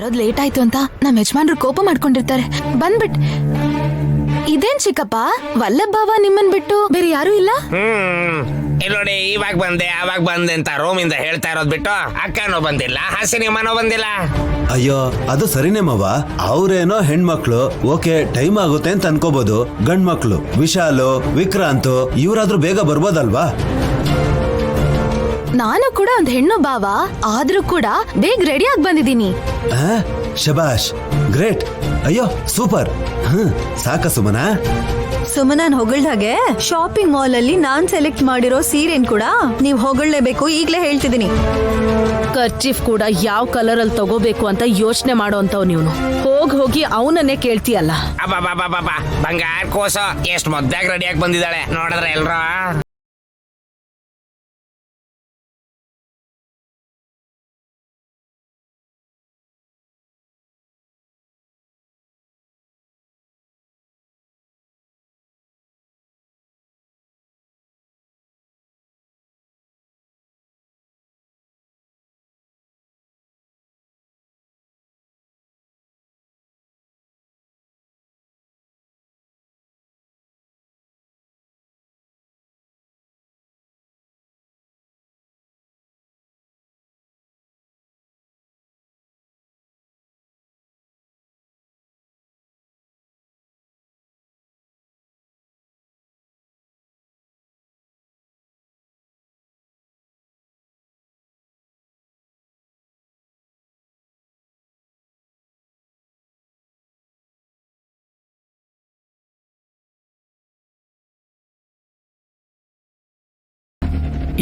ಬರೋದ್ ಲೇಟ್ ಆಯ್ತು ಅಂತ ನಮ್ಮ ಯಜಮಾನ್ರು ಕೋಪ ಮಾಡ್ಕೊಂಡಿರ್ತಾರೆ. ಬಂದ್ಬಿಟ್ ಇದೇನ್ ಚಿಕ್ಕಪ್ಪ, ವಲ್ಲಭ್ ಬಾವ ನಿಮ್ಮನ್ ಬಿಟ್ಟು ಬೇರೆ ಯಾರು ಇಲ್ಲ? ನೋಡಿ, ಇವಾಗ ಬಂದೆ ಅವಾಗ ಬಂದೆ ಅಂತ ರೂಮಿಂದ ಹೇಳ್ತಾ ಇರೋದ್ ಬಿಟ್ಟು ಅಕ್ಕನೋ ಬಂದಿಲ್ಲ, ಹಸಿನಿಮ್ಮನೋ ಬಂದಿಲ್ಲ. ಅಯ್ಯೋ, ಅದು ಸರಿನೇ ಮಾವ. ಅವ್ರೇನೋ ಹೆಣ್ಮಕ್ಳು, ಓಕೆ ಟೈಮ್ ಆಗುತ್ತೆ ಅಂತ ಅನ್ಕೋಬಹುದು. ಗಂಡ್ ಮಕ್ಳು ವಿಶಾಲು, ವಿಕ್ರಾಂತ್ ಇವ್ರಾದ್ರೂ ಬೇಗ ಬರ್ಬೋದಲ್ವಾ? ನಾನು ಕೂಡ ಒಂದ್ ಹೆಣ್ಣು ಬಾವ, ಆದ್ರೂ ಕೂಡ ಬೇಗ ರೆಡಿ ಆಗಿ ಬಂದಿದ್ದೀನಿ. ಶಬಾಷ್, ಗ್ರೇಟ್. ಅಯ್ಯೋ ಸೂಪರ್. ಸಾಕ ಸುಮನ? ಸುಮನನ್ ಹೊಗಳ್ದ ಹಾಗೆ ಶಾಪಿಂಗ್ ಮಾಲ್ ಅಲ್ಲಿ ನಾನ್ ಸೆಲೆಕ್ಟ್ ಮಾಡಿರೋ ಸೀರೆನ್ ಕೂಡ ನೀವ್ ಹೊಗಳ್ಲೇಬೇಕು, ಈಗ್ಲೇ ಹೇಳ್ತಿದ್ದೀನಿ. ಕರ್ಚೀಫ್ ಕೂಡ ಯಾವ ಕಲರ್ ಅಲ್ಲಿ ತಗೋಬೇಕು ಅಂತ ಯೋಚನೆ ಮಾಡೋಂತವ್ ನೀವು ಹೋಗಿ ಅವನನ್ನೇ ಕೇಳ್ತೀಯಲ್ಲ. ಬಂಗಾರ ಕೋಸ ಎಷ್ಟ್ ಮೊದ್ಲಾಗ ರೆಡಿಯಾಗಿ ಬಂದಿದ್ದಾಳೆ ನೋಡಿದ್ರೆ ಎಲ್ರ.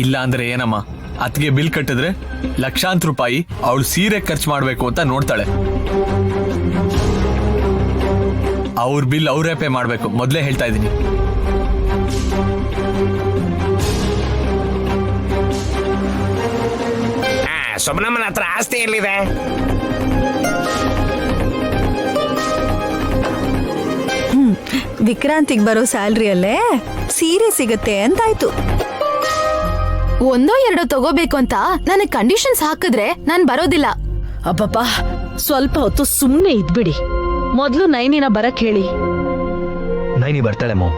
ಇಲ್ಲ ಅಂದ್ರೆ ಏನಮ್ಮ, ಅತ್ಗೆ ಬಿಲ್ ಕಟ್ಟಿದ್ರೆ ಲಕ್ಷಾಂತರ ರೂಪಾಯಿ ಅವಳು ಸೀರೆ ಖರ್ಚು ಮಾಡ್ಬೇಕು ಅಂತ ನೋಡ್ತಾಳೆ. ಅವ್ರ ಬಿಲ್ ಅವರೇ ಪೇ ಮಾಡ್ಬೇಕು, ಮೊದ್ಲೇ ಹೇಳ್ತಾ ಇದ್ದೀನಿ. ಸುಬ್ರಹ್ಮಣ್ಯನ ಹತ್ರ ಆಸ್ತಿ ಎಲ್ಲಿದೆ? ವಿಕ್ರಾಂತಿಗ್ ಬರೋ ಸ್ಯಾಲ್ರಿಯಲ್ಲೇ ಸೀರೆ ಸಿಗತ್ತೆ ಅಂತಾಯ್ತು. ಒಂದೋ ಎರಡೋ ತಗೋಬೇಕು ಅಂತ ನನಗ್ ಕಂಡೀಷನ್ಸ್ ಹಾಕಿದ್ರೆ ನಾನ್ ಬರೋದಿಲ್ಲ. ಅಬ್ಬಪ್ಪ, ಸ್ವಲ್ಪ ಹೊತ್ತು ಸುಮ್ನೆ ಇದ್ಬಿಡಿ. ಮೊದ್ಲು ನೈನಿನ ಬರಕ್ ಹೇಳಿ. ನೈನಿ ಬರ್ತಾಳೆ ಮಾವ್.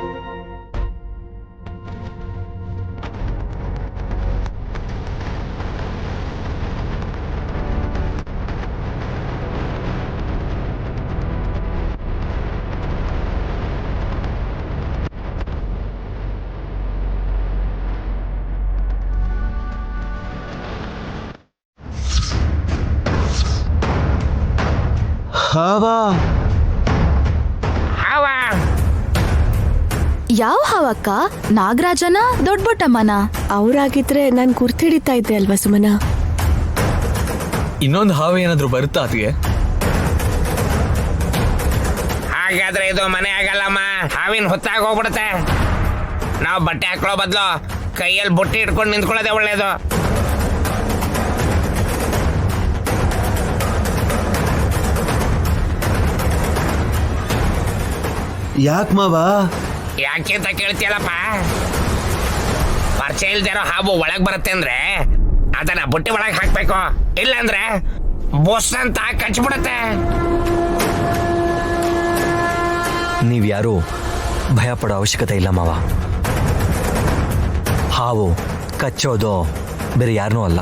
ಹಾವಾ ಯಾವ ಹಾವಕ್ಕ? ನಾಗರಾಜನ ದೊಡ್ಡಬೊಟ್ಟಮ್ಮನ? ಅವ್ರಾಗಿದ್ರೆ ನಾನ್ ಗುರ್ತಿಡಿತಾ ಇದ್ದೆ ಅಲ್ವಾ ಸುಮನ? ಇನ್ನೊಂದು ಹಾವು ಏನಾದ್ರು ಬರುತ್ತಾ ಅತ್ಗೆ? ಹಾಗಾದ್ರೆ ಇದು ಮನೆ ಆಗಲ್ಲಮ್ಮ, ಹಾವಿನ ಹೊತ್ತಾಗ ಹೋಗ್ಬಿಡುತ್ತೆ. ನಾವು ಬಟ್ಟೆ ಹಾಕೊಳ್ಳೋ ಬದಲು ಕೈಯಲ್ಲಿ ಬುಟ್ಟಿ ಇಟ್ಕೊಂಡು ನಿಂತ್ಕೊಳ್ಳೋದೇ ಒಳ್ಳೇದು. ಯಾಕ್ ಮಾವ? ಯಾಕೆ ಅಂತ ಕೇಳ್ತೀಯಲ್ಲಪ್ಪ? ಪರಿಚಯ ಇಲ್ದಿರೋ ಹಾವು ಒಳಗ್ ಬರುತ್ತೆ ಅಂದ್ರೆ ಅದನ್ನ ಬುಟ್ಟಿ ಒಳಗೆ ಹಾಕ್ಬೇಕು, ಇಲ್ಲಾಂದ್ರೆ ಬೊಸ್ ಅಂತ ಕಚ್ಬಿಡುತ್ತೆ. ನೀವ್ಯಾರು ಭಯ ಪಡೋ ಅವಶ್ಯಕತೆ ಇಲ್ಲ ಮಾವ. ಹಾವು ಕಚ್ಚೋದು ಬೇರೆ ಯಾರನ್ನೂ ಅಲ್ಲ,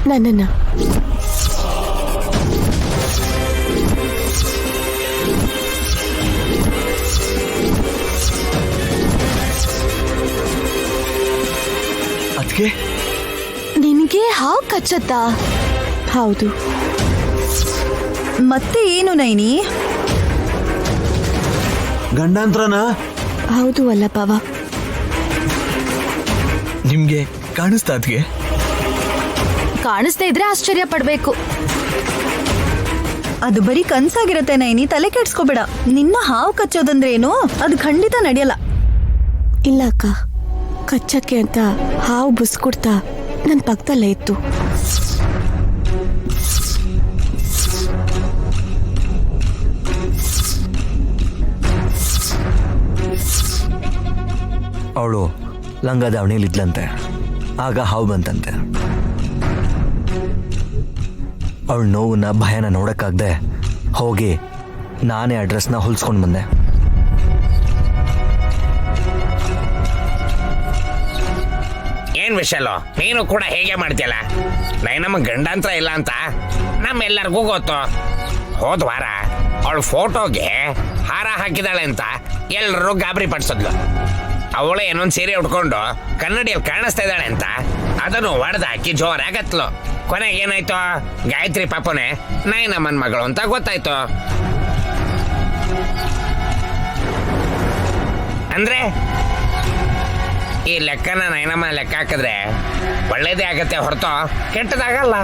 ನನ್ನನ್ನ. ಅತ್ಗೆ, ನಿನ್ಗೆ ಹಾವು ಕಚ್ಚತ್ತಾ? ಹೌದು. ಮತ್ತೆ ಏನು ನೈನಿ? ಗಂಡಾಂತ್ರನಾ? ಹೌದು ವಲ್ಲಭವ. ನಿಮ್ಗೆ ಕಾಣಿಸ್ತಾ ಅತ್ಗೆ? ಕಾಣಿಸ್ತಾ ಇದ್ರೆ ಆಶ್ಚರ್ಯ ಪಡ್ಬೇಕು. ಅದು ಬರೀ ಕನ್ಸಾಗಿರತ್ತೆ ನೈನಿ, ತಲೆ ಕೆಡ್ಸ್ಕೋಬೇಡ. ನಿನ್ನ ಹಾವು ಕಚ್ಚೋದಂದ್ರೆ ಏನು, ಅದು ಖಂಡಿತ ನಡೆಯಲ್ಲ. ಇಲ್ಲ ಅಕ್ಕ, ಕಚ್ಚಕ್ಕೆ ಅಂತ ಹಾವು ಬುಸ್ಕೊಡ್ತಾ ನನ್ನ ಪಕ್ಕದಲ್ಲೇ ಇತ್ತು. ಅವಳು ಲಂಗ ದಾವಣಿಯಲ್ಲಿದ್ಲಂತೆ. ಆಗ ಹಾವು ಬಂತಂತೆ. ಅವಳ ನೋವನ್ನ ಭಯನ ನೋಡಕ್ಕಾಗ್ದೆ ಹೋಗಿ ನಾನೇ ಅಡ್ರೆಸ್ನ ಹೊಲ್ಸ್ಕೊಂಡು ಬಂದೆ. ಏನ್ ವಿಷಯಲ್ಲೋ, ನೀನು ಕೂಡ ಹೇಗೆ ಮಾಡ್ತೀಯಲ್ಲ. ನಮ್ಮ ಗಂಡಂತ್ರ ಇಲ್ಲ ಅಂತ ನಮ್ಮೆಲ್ಲರಿಗೂ ಗೊತ್ತು. ಹೋದ ವಾರ ಅವಳು ಫೋಟೋಗೆ ಹಾರ ಹಾಕಿದಾಳೆ ಅಂತ ಎಲ್ಲರೂ ಗಾಬರಿ ಪಡಿಸಿದ್ಲು. ಅವಳು ಏನೊಂದು ಸೀರೆ ಉಟ್ಕೊಂಡು ಕನ್ನಡಿಯಲ್ಲಿ ಕಾಣಿಸ್ತಾ ಇದ್ದಾಳೆ ಅಂತ ಅದನ್ನು ಹೊಡೆದು ಹಾಕಿ ಜೋರಾಗತ್ಲು. ಕೊನೆಗೆ ಏನಾಯ್ತು, ಗಾಯತ್ರಿ ಪಾಪನೆ ನಮ್ಮನ್ ಮಗಳು ಅಂತ ಗೊತ್ತಾಯ್ತು. ಅಂದ್ರೆ ಈ ಲೆಕ್ಕನ ನೈನಮ್ಮ ಲೆಕ್ಕ ಹಾಕಿದ್ರೆ ಒಳ್ಳೇದೇ ಆಗತ್ತೆ ಹೊರತು ಕೆಟ್ಟದಾಗಲ್ಲ.